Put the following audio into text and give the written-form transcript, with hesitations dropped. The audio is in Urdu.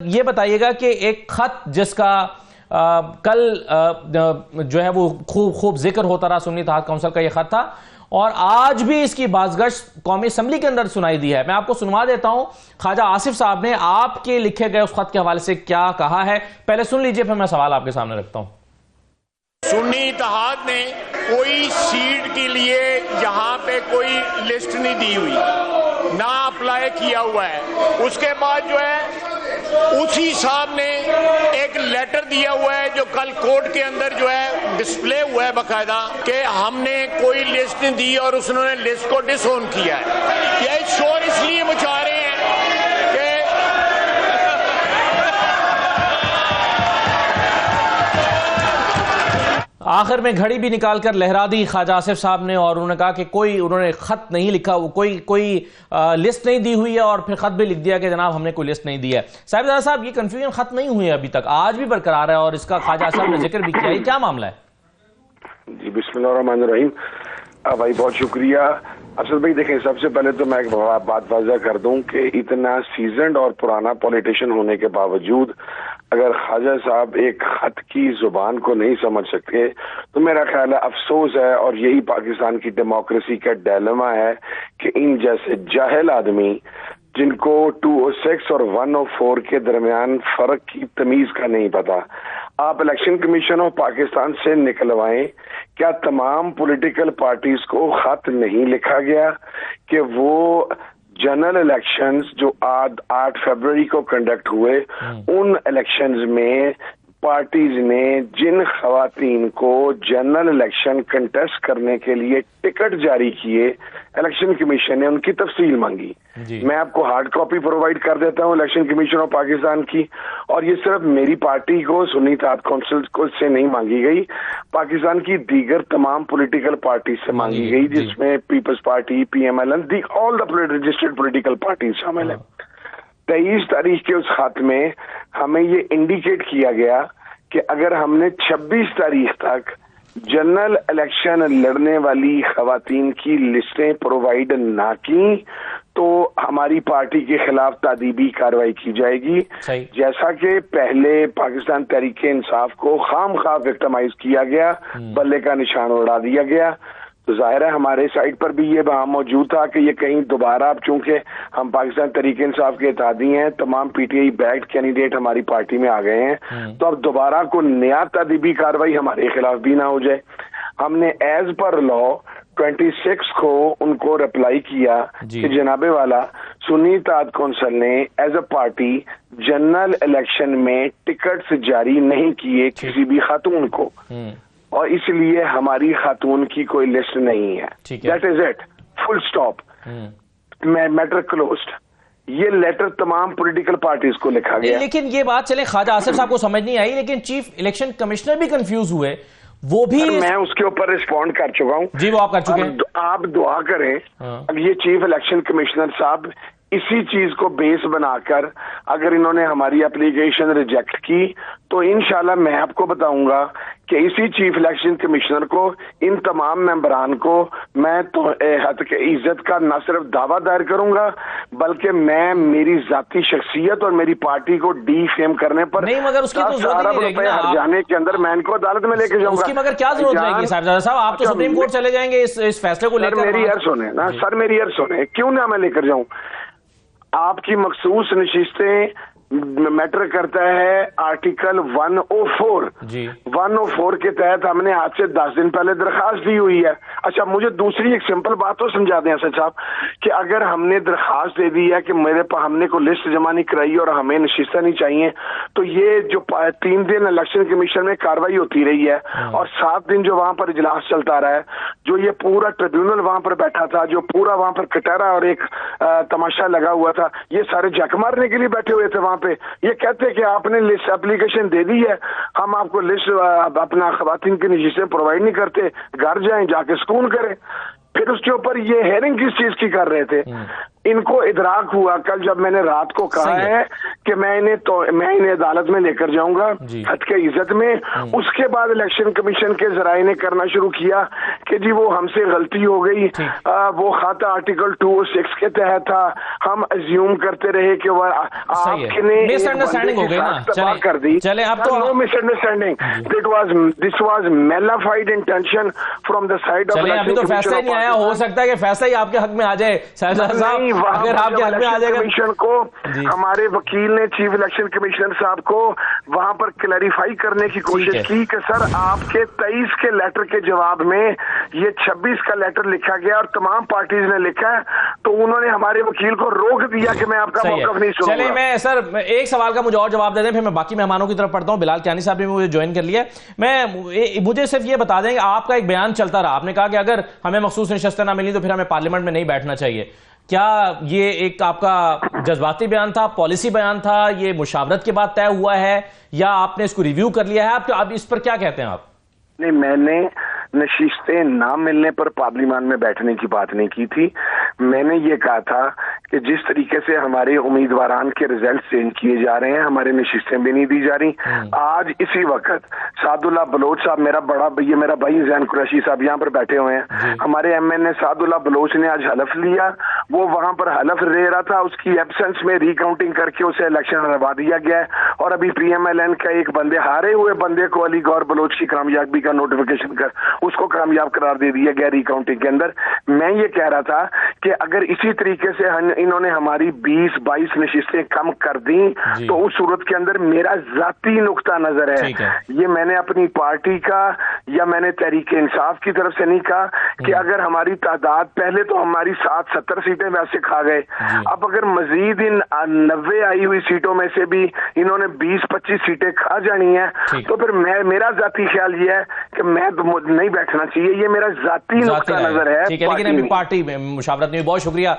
یہ بتائیے گا کہ ایک خط جس کا کل جو ہے وہ خوب ذکر ہوتا رہا، سنی اتحاد کونسل کا یہ خط تھا اور آج بھی اس کی بازگشت قومی اسمبلی کے اندر سنائی دی ہے۔ میں آپ کو سنوا دیتا ہوں خواجہ آصف صاحب نے آپ کے لکھے گئے اس خط کے حوالے سے کیا کہا ہے، پہلے سن لیجئے پھر میں سوال آپ کے سامنے رکھتا ہوں۔ سنی اتحاد نے کوئی سیٹ کے لیے یہاں پہ کوئی لسٹ نہیں دی ہوئی، نہ اپلائی کیا ہوا ہے۔ اس کے بعد جو ہے اسی صاحب نے ایک لیٹر دیا ہوا ہے جو کل کورٹ کے اندر جو ہے ڈسپلے ہوا ہے باقاعدہ کہ ہم نے کوئی لسٹ نہیں دی اور اس نے لسٹ کو ڈس اون کیا ہے۔ یہ شور اس لیے مچا رہے ہیں کہ آخر میں گھڑی بھی نکال کر لہرا دی خواجہ آصف صاحب نے اور انہوں نے کہا کہ انہوں نے خط نہیں لکھا، کوئی لسٹ نہیں دی ہوئی ہے، اور پھر خط بھی لکھ دیا کہ جناب ہم نے کوئی لسٹ نہیں دی ہے۔ صاحبزادہ صاحب، یہ کنفیوژن ختم نہیں ہوئی ہے ابھی تک، آج بھی برقرار ہے اور اس کا خواجہ صاحب نے ذکر بھی کیا ہے، کیا معاملہ ہے؟ جی بسم اللہ الرحمن الرحیم۔ بھائی بہت شکریہ۔ افضل بھائی دیکھیں، سب سے پہلے تو میں ایک بات واضح کر دوں کہ اتنا سیزنڈ اور پرانا پولیٹیشین ہونے کے باوجود اگر خواجہ صاحب ایک خط کی زبان کو نہیں سمجھ سکتے تو میرا خیال ہے افسوس ہے، اور یہی پاکستان کی ڈیموکریسی کا ڈیلیما ہے کہ ان جیسے جاہل آدمی جن کو 206 اور 104 کے درمیان فرق کی تمیز کا نہیں پتا، آپ الیکشن کمیشن آف پاکستان سے نکلوائیں۔ کیا تمام پولیٹیکل پارٹیز کو خط نہیں لکھا گیا کہ وہ جنرل الیکشنز جو 8 فروری کو کنڈکٹ ہوئے ان الیکشنز میں پارٹیز نے جن خواتین کو جنرل الیکشن کنٹیسٹ کرنے کے لیے ٹکٹ جاری کیے، الیکشن کمیشن نے ان کی تفصیل مانگی۔ میں آپ کو ہارڈ کاپی پرووائڈ کر دیتا ہوں الیکشن کمیشن آف پاکستان کی، اور یہ صرف میری پارٹی کو سنی اتحاد کونسل سے نہیں مانگی گئی، پاکستان کی دیگر تمام پولیٹیکل پارٹیز سے مانگی گئی، جس میں Peoples Party, P M L N, all the registered political parties شامل ہیں۔ 23 تاریخ کے اس خط میں ہمیں یہ انڈیکیٹ کیا گیا کہ اگر ہم نے 26 تاریخ تک جنرل الیکشن لڑنے والی خواتین کی لسٹیں پرووائیڈ نہ کی تو ہماری پارٹی کے خلاف تادیبی کارروائی کی جائے گی، جیسا کہ پہلے پاکستان تحریک انصاف کو خام خواہ وکٹمائز کیا گیا، بلے کا نشان اڑا دیا گیا۔ تو ظاہر ہے ہمارے سائٹ پر بھی یہ وہاں موجود تھا کہ یہ کہیں دوبارہ، اب چونکہ ہم پاکستان تحریک انصاف کے اتحادی ہیں، تمام P T I backed candidate ہماری پارٹی میں آ گئے ہیں، تو اب دوبارہ کو نیا تادیبی کارروائی ہمارے خلاف بھی نہ ہو جائے۔ ہم نے ایز پر لا 26 کو ان کو رپلائی کیا کہ جناب والا سنی اتحاد کونسل نے as a party general election میں ٹکٹس جاری نہیں کیے کسی بھی خاتون کو، اور اس لیے ہماری خاتون کی کوئی لسٹ نہیں ہے۔ That is it, full stop, matter closed. یہ لیٹر تمام پولیٹیکل پارٹیز کو لکھا گیا۔ لیکن یہ بات چلے خواجہ آصف صاحب کو سمجھ نہیں آئی، لیکن چیف الیکشن کمشنر بھی کنفیوز ہوئے، وہ بھی میں اس کے اوپر رسپونڈ کر چکا ہوں۔ جی وہ آپ کر چکے ہیں۔ آپ دعا کریں اب یہ چیف الیکشن کمشنر صاحب اسی چیز کو بیس بنا کر اگر انہوں نے ہماری اپلیکیشن ریجیکٹ کی تو انشاءاللہ میں آپ کو بتاؤں گا کہ اسی چیف الیکشن کمشنر کو، ان تمام ممبران کو میں تو عزت کا نہ صرف دعویٰ دائر کروں گا بلکہ میں میری ذاتی شخصیت اور میری پارٹی کو ڈی فیم کرنے پر نہیں، مگر اس کی تو ضرورت نہیں رہے گی نا، جانے کے اندر میں ان کو عدالت میں لے کے جاؤں گا۔ اس کی مگر کیا ضرورت رہے گی صاحبزادہ صاحب؟ آپ تو سپریم کورٹ چلے جائیں گے اس فیصلے کو لے کر۔ میری عرض سنیں نا سر، میری عرض سنیں، کیوں نہ میں لے کر جاؤں؟ آپ کی مخصوص نشستیں میٹر کرتا ہے آرٹیکل 104 104 کے تحت ہم نے آج سے 10 دن پہلے درخواست دی ہوئی ہے۔ اچھا مجھے دوسری ایک سمپل بات تو سمجھا دیں اسد صاحب کہ اگر ہم نے درخواست دے دی ہے کہ میرے پاس ہم نے کوئی لسٹ جمع نہیں کرائی اور ہمیں نشستیں نہیں چاہیے، تو یہ جو 3 دن الیکشن کمیشن میں کاروائی ہوتی رہی ہے اور 7 دن جو وہاں پر اجلاس چلتا رہا ہے، جو یہ پورا ٹریبیونل وہاں پر بیٹھا تھا، جو پورا وہاں پر کٹہرا اور ایک تماشا لگا ہوا تھا، یہ سارے جک مارنے کے لیے بیٹھے ہوئے تھے وہاں پہ۔ یہ کہتے کہ آپ نے لسٹ اپلیکیشن دے دی ہے، ہم آپ کو لسٹ اپنا خواتین کی نشستیں پرووائڈ نہیں کرتے، گھر جائیں جا کے سکون کریں۔ پھر اس کے اوپر یہ ہیئرنگ کس چیز کی کر رہے تھے؟ ان کو ادراک ہوا کل جب میں نے رات کو کہا ہے کہ میں انہیں عدالت میں لے کر جاؤں گا حد کے عزت میں. اس کے بعد الیکشن کمیشن کے ذرائع نے کرنا شروع کیا کہ جی وہ ہم سے غلطی ہو گئی, وہ خطا آرٹیکل 206 کے تحت تھا, ہم ازیوم کرتے رہے کہ وہ آپ نے مس انڈرسٹینڈنگ ہو گئی نا, کر دی. چلے اب تو no misunderstanding, this was malafide intention from the side of. ابھی تو فیصلہ نہیں آیا, ہو سکتا ہے کہ فیصلہ ہی آپ کے حق میں آ جائے صاحب, اگر آپ کے حق میں آ جائے گا. کمیشن کو ہمارے وکیل نے چیف الیکشن کمشنر صاحب کو وہاں پر کلیریفائی کرنے کی کوشش کی کہ سر آپ کے 23 کے لیٹر کے جواب میں یہ 26 کا لیٹر لکھا گیا اور تمام پارٹیز نے لکھا ہے, تو انہوں نے ہمارے وکیل کو روک دیا کہ میں آپ کا موقف نہیں سنوں گا. چلے میں سر ایک سوال کا مجھے اور جواب دے دیں, پھر میں باقی مہمانوں کی طرف پڑھتا ہوں. بلال کیانی صاحب نے مجھے جوائن کر لیا. مجھے صرف یہ بتا دیں کہ آپ کا ایک بیان چلتا رہا, آپ نے کہا کہ اگر ہمیں مخصوص نشستیں نہ ملی تو پھر ہمیں پارلیمنٹ میں نہیں بیٹھنا چاہیے. کیا یہ ایک آپ کا جذباتی بیان تھا, پالیسی بیان تھا, یہ مشاورت کے بعد طے ہوا ہے, یا آپ نے اس کو ریویو کر لیا ہے؟ آپ اس پر کیا کہتے ہیں آپ؟ نہیں, میں نے نشستیں نہ ملنے پر پارلیمان میں بیٹھنے کی بات نہیں کی تھی. میں نے یہ کہا تھا کہ جس طریقے سے ہمارے امیدواران کے ریزلٹ چینج کیے جا رہے ہیں, ہمارے نشستیں بھی نہیں دی جا رہی. آج اسی وقت سعد اللہ بلوچ صاحب, میرا بھائی زین قریشی صاحب یہاں پر بیٹھے ہوئے ہیں, ہمارے ایم این اے سعد اللہ بلوچ نے آج حلف لیا. وہ وہاں پر حلف لے رہا تھا, اس کی ایبسنس میں ری کاؤنٹنگ کر کے اسے الیکشن ہروا دیا گیا ہے, اور ابھی پی ایم ایل این کا ایک بندے ہارے ہوئے بندے کو علی گور بلوچ کی کامیابی کا نوٹیفیکیشن کر اس کو کامیاب قرار دے دیا گیا ری کاؤنٹنگ کے اندر. میں یہ کہہ رہا تھا کہ اگر اسی طریقے سے انہوں نے ہماری 20-22 نشستیں کم کر دیں تو اس صورت کے اندر میرا ذاتی نقطہ نظر ہے, یہ میں نے اپنی پارٹی کا یا میں نے تحریک انصاف کی طرف سے نہیں کہا کہ اگر ہماری تعداد, پہلے تو ہماری 60-70 سیٹیں ویسے کھا گئے, اب اگر مزید ان 90 آئی ہوئی سیٹوں میں سے بھی انہوں نے 20-25 سیٹیں کھا جانی ہیں تو پھر میرا ذاتی خیال یہ ہے کہ میں نہیں بیٹھنا چاہیے. یہ میرا ذاتی نقطہ نظر ہے. لیکن ابھی پارٹی میں مشاورت نہیں. بہت شکریہ.